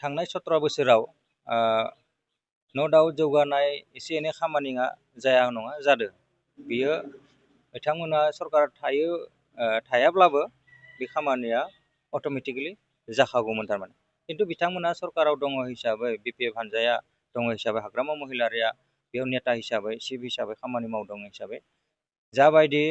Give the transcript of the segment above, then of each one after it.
थांनाय 17 बोसोराव न' डाउट जौगानाय एसे एनै खामानिया जाया नङा जादों। बियो बिथांमोना सरकार थायाब्लाबो बे खामानिया अट'मेटिकेलि जाखागौमोन थारमाने। खिन्थु बिथांमोना सरकाराव दङ हिसाबै BPF हानजाया दङ हिसाबै हाग्रामा महिलारिया बेयाव नेता हिसाबै चिफ हिसाबै खामानि मावदों हिसाबै जाबायदि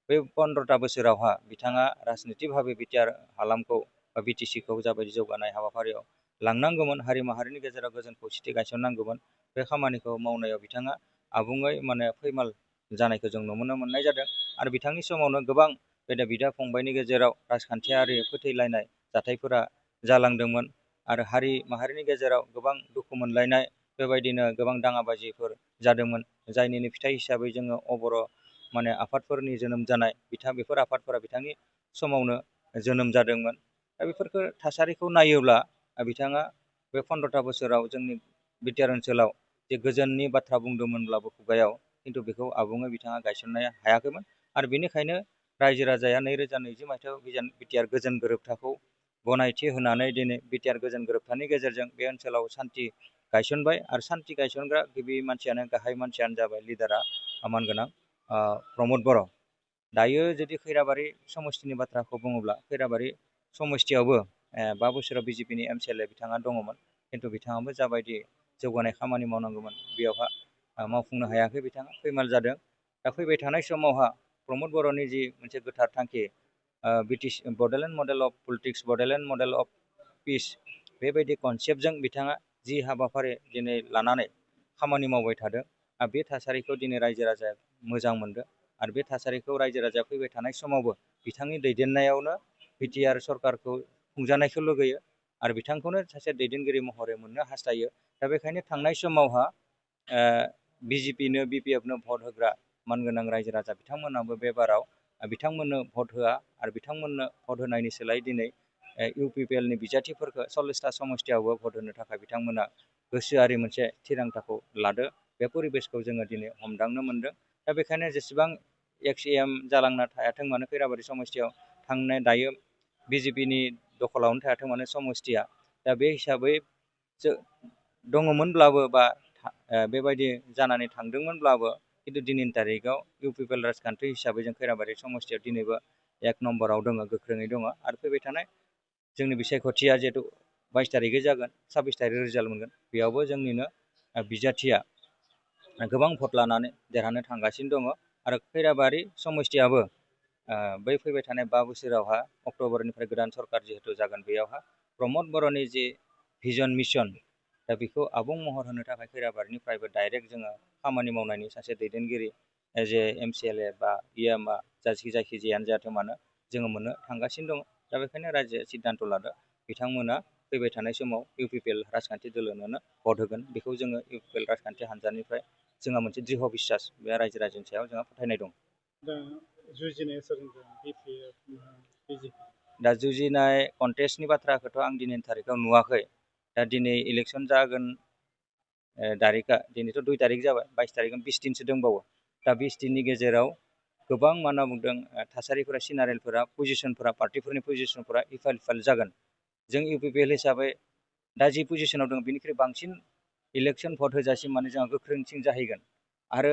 बे 15टा बोसोरावहा बिथाङा राजनितिक भाबै बिटिआर हालामखौ बा BTC-खौ जाबायदि जौगानाय हाबाफारियाव लांनांगौमोन, हारि माहारिनि गेजेराव गोजोन खौसेथि गायसननांगौमोन, बे खामानिखौ मावनायाव बिथाङा आबुङै फैमाल जानायखौ जों नुनो मोननाय जादों। आरो बिथांनि समावनो गोबां बिदा फंबायनि गेजेराव राजखान्थियारि फोथैलायनाय जाथायफोरा जालांदोंमोन आरो हारि माहारिनि गेजेराव गोबां दुखु मोनलायनाय बेबायदिनो गोबां दाङाबाजिफोर जादोंमोन, जायनिनो फिथाइ हिसाबै जोङो अबर' आफादफोरनि जोनोम जानाय बेफोर आफादफोरा बिथांनि समावनो जोनोम जादोंमोन। दा बेफोरखौ थासारिखौ नायोब्ला बिथाङा बे 15टा बोसोराव जोंनि बिटिआर ओनसोलाव जे गोजोननि बाथ्रा बुंदोंमोनब्लाबो खुगायाव, खिन्थु बेखौ आबुङै बिथाङा गायसननो हायाखैमोन। आरो बेनिखायनो रायजो राजाया 2020 मायथाइयाव बिटिआर गोजोन गोरोबथाखौ गनायथि होनानै दिनै बिटिआर गोजोन गोरोबथानि गेजेरजों बे ओनसोलाव सान्थि गायसनबाय। आरो सान्थि गायसनग्रा गिबि मानसियानो गाहाय मानसियानो जाबाय लिडारा मानगोनां प्रमद बर'। दायो जुदि खैराबारि समस्तिनि बाथ्राखौ बुङोब्ला खैराबारि समस्तियावबो 5 बोसोराव BJP-नि MCLA बिथाङा दङमोन, खिन्थु बिथाङाबो जाबायदि जौगानाय खामानि मावनांगौमोन बेयावहा मावफुंनो हायाखै, बिथाङा फैमाल जादों। दा फैबाय थानाय समावहा प्रमद बर'नि जि मोनसे गोथार थांखि Bodoland model of politics, Bodoland model of पिस, बेबायदि कनसेप्टजों बिथाङा जि हाबाफारि दिनै लानानै खामानि मावबाय थादों, बे थासारिखौ दिनै रायजो राजाया मोजां मोनदों। आरो बे थासारिखौ रायजो राजाया फैबाय थानाय समावबो बिथांनि दैदेननायावनो बिटिआर सरकारखौ खुंजानायखौ लुगैयो आरो बिथांखौनो सासे दैदेनगिरि महरै मोननो हास्थायो। दा बेखायनो थांनाय समावहा BJP-नो BPF-नो भट होग्रा मानगोनां रायजो राजा बिथांमोनाबो बे बाराव बिथांमोननो भट होआ आरो बिथांमोननो भट होनायनि सोलाय दिनै UPPL-नि बिजाथिफोरखौ 40टा समस्तियावबो भट होनो थाखाय बिथांमोना गोसोआरि मोनसे थिरांथाखौ लादो। बे परिबेसखौ जोङो दिनै हमदांनो मोनदों। दा बेखायनो जेसेबां XAM जालांना थायाथों मानो खैराबारि समस्तियाव थांनाय दायो BJP-नि दखलावनो थायाथों मानो समस्तिया, दा बे हिसाबै दङमोनब्लाबो बा बेबायदि जानानै थांदोंमोनब्लाबो, खिन्थु दिनैनि तारिखआव UPPL राजखान्थि हिसाबै जों खैराबारि समस्तियाव दिनैबो 1 नम्बराव दङ, गोख्रोङै दङ। आरो फैबाय थानाय जोंनि बिसायख'थिया जिहेतु 22 तारिखै जागोन, 26 तारिख रिजाल्ट मोनगोन, बेयावबो जोंनिनो बिजाथिया गोबां भट लानानै देरहानो थांगासिनो दङ। आरो खैराबारि समस्तियाबो बै फैबाय थानाय 5 बोसोरावहा अक्ट'बरनिफ्राय गोदान सरकार जिहेतु जागोन, बेयावहा प्रमद बर'नि जि भिजन मिसन, दा बेखौ आबुं महर होनो थाखाय खैराबारिनिफ्रायबो डाइरेक्ट जोङो खामानि मावनायनि सासे दैदेनगिरि एज ए MCLA बा EMA जायखिजायानो जाथों मानो जोङो मोननो थांगासिनो दङ। दा बेखायनो रायजोआ सिद्धान्त लादो बिथांमोना फैबाय थानाय समाव UPPL राजखान्थि दोलोनोनो भट होगोन। बेखौ जोङो UPPL राजखान्थि हान्जानिफ्राय जोंहा मोनसे दृढ़ बिसास बे रायजो राजानि सायाव जोंहा फोथायनाय दं। दा जुजिनाया सोरजों BPF BJP? दा जुजिनाय कन्टेस्टनि बाथ्राखौथ' आं दिनैनि तारिखआव नुवाखै। दा दिनै इलेक्सन जागोन तारिखआ दिनैथ' 2 तारिख जाबाय, 22 तारिख 20 दिनसो दंबावो। दा 20 दिननि गेजेराव गोबां मा होनना बुंदों थासारिफोरा सिनारियेलफोरा पजिसनफोरा पार्टिफोरनि पजिसनफोरा इफाल जागोन। जों UPPL हिसाबै दा जि पजिसनाव दङ बेनिख्रुइ बांसिन इलेक्सन भट होजासिम माने जोंहा गोख्रोंसिन जाहैगोन। आरो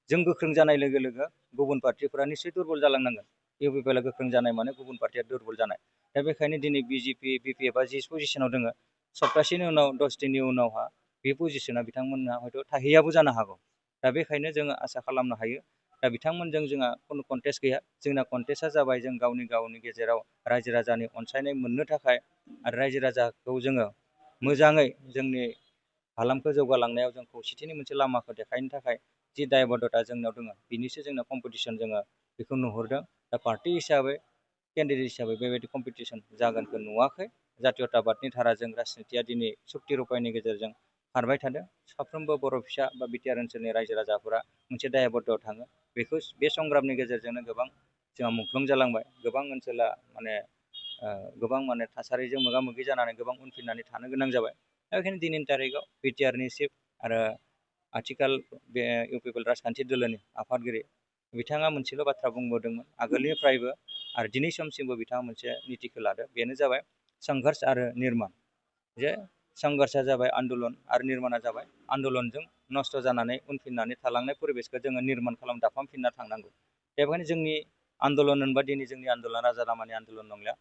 जों गोख्रों जानाय लोगो लोगो गुबुन पार्टिफोरा निस्सय दुरबल जालांनांगोन। UPPL गोख्रों जानाय माने गुबुन पार्टिया दुरबल जानाय। दा बेखायनो दिनै BJP BPF-आ जि पजिसनाव दङ, सप्तासेनि उनाव 10 दिननि उनावहा बे पजिसना बिथांमोनहा हयथ' थाहैयाबो जानो हागौ। दा बेखायनो जोङो आसा खालामनो हायो दा बिथांमोनजों जोंहा खुनु कन्टेस्ट गैया। जोंना कन्टेस्टआ जाबाय जों गावनि गेजेराव रायजो राजानि अनसायनाय मोननो थाखाय आरो रायजो राजाखौ जोङो मोजाङै जोंनि हालामखौ जौगालांनायाव जों खौसेथिनि मोनसे लामाखौ देखायनो थाखाय जि दायबद्धता जोंनाव दङ, बिनिसो जोंना कम्पिटिसन जोङो बेखौ नुहुरदों। दा पार्टि हिसाबै केन्डिडेट हिसाबै बेबायदि कम्पिटिसन जागोनखौ नुवाखै। जातीयताबादनि धाराजों राजनितिया दिनै सक्ति रुपायनि गेजेरजों खारबाय थादों। साफ्रोमबो बर' फिसा बा बिटिआर ओनसोलनि रायजो राजाफोरा मोनसे दायबद्धआव थाङो। बेखौ बे संग्रामनि गेजेरजोंनो गोबां जोंहा मुंख्लं जालांबाय। गोबां ओनसोला गोबां थासारिजों मोगा मोगि जानानै गोबां उनफिननानै थानो गोनां जाबाय। दा बेखायनो दिनैनि तारिखआव बिटिआरनि चिफ आरो आथिखाल बे UPPL राजखान्थि दोलोनि आफादगिरि बिथाङा मोनसेल' बाथ्रा बुंबोदोंमोन आगोलनिफ्रायबो आरो दिनै समसिमबो बिथाङा मोनसे नितिखौ लादो, बेनो जाबाय संघर्ष आरो निर्माण। जे संघर्षआ जाबाय आन्दलन आरो निर्माणा जाबाय आन्दलनजों नस्थ' जानानै उनफिननानै थालांनाय परिबेसखौ जोङो निर्माण खालाम दाफामफिनना थांनांगौ। बेखायनो जोंनि आन्दलन होनबा दिनै जोंनि आन्दलना राजा लामानि आन्दलन नंलिया।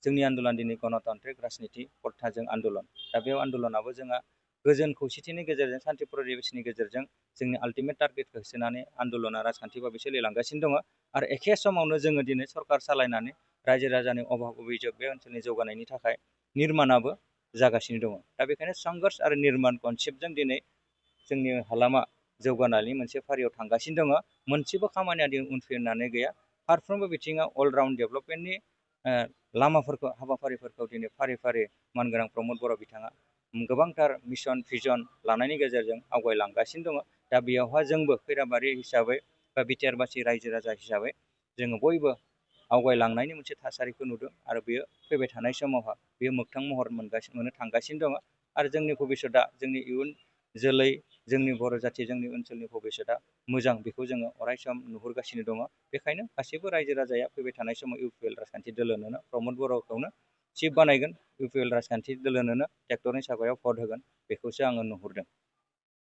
जोंनि आन्दलन दिनै गणतान्त्रिक राजनिति खरथाजों आन्दलन। दा बे आन्दलनाबो जोंहा गोजोन खौसेथिनि गेजेरजों सान्थि परिबेसनि गेजेरजों जोंनि आल्टिमेट टारगेटखौ होसोनानै आन्दलना राजखान्थि भाबै सोलिलांगासिनो दङ। आरो एखे समावनो जोङो दिनै सरकार सालायनानै रायजो राजानि अभाब अभिजोग बे ओनसोलनि जौगानायनि थाखाय निर्माणाबो जागासिनो दङ। दा बेखायनो संघर्ष आरो निर्माण कनसेप्टजों दिनै जोंनि हालामा जौगानायनि मोनसे फारियाव थांगासिनो दङ। मोनसेबो खामानिया दिनै उनफिननानै गैया। फारफ्रोमबो बिथिङाव अलराउन्ड डेभेलपमेन्टनि लामाफोरखौ हाबाफारिफोरखौ दिनै फारि फारि मानगोनां प्रमद बर' बिथाङा गोबांथार मिशन भिजन लानायनि गेजेरजों आवगायलांगासिनो दङ। दा बेयावहा जोंबो खैराबारि हिसाबै बा बिटिआरबासि रायजो राजा हिसाबै जोङो बयबो आवगायलांनायनि मोनसे थासारिखौ नुदों आरो बेयो फैबाय थानाय समावहा बेयो मोगथां महर मोननो थांगासिनो दङ। आरो जोंनि भबिसतआ जोंनि इयुन जोलै जोंनि बर' जाथि जोंनि ओनसोलनि भबिसतआ मोजां बेखौ जोङो अरायसम नुहुरगासिनो दङ। बेखायनो गासैबो रायजो राजाया फैबाय थानाय समाव इउपिएल राजखान्थि दोलोनोनो प्रमद बर'खौनो चिफ बानायगोन, इउपिएल राजखान्थि दोलोनोनो ट्रेक्टरनि साखायाव भट होगोन बेखौसो आङो नुहुरदों।